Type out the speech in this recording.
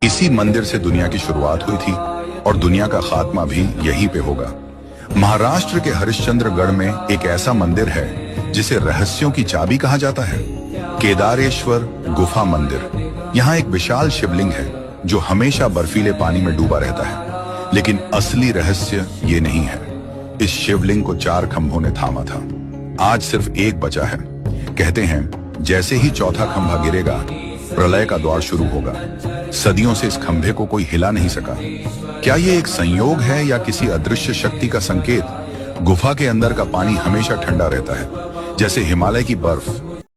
इसी मंदिर से दुनिया की शुरुआत हुई थी और दुनिया का खात्मा भी यहीं पे होगा। महाराष्ट्र के हरिश्चंद्रगढ़ में एक ऐसा मंदिर है जिसे रहस्यों की चाबी कहा जाता है, केदारेश्वर गुफा मंदिर। यहाँ एक विशाल शिवलिंग है जो हमेशा बर्फीले पानी में डूबा रहता है, लेकिन असली रहस्य ये नहीं है। इस शिवलिंग को 4 खंभों ने थामा था, आज सिर्फ एक बचा है। कहते हैं जैसे ही चौथा खंभा गिरेगा प्रलय का द्वार शुरू होगा। सदियों से इस खंभे को कोई हिला नहीं सका। क्या ये एक संयोग है या किसी अदृश्य शक्ति का संकेत? गुफा के अंदर का पानी हमेशा ठंडा रहता है, जैसे हिमालय की बर्फ।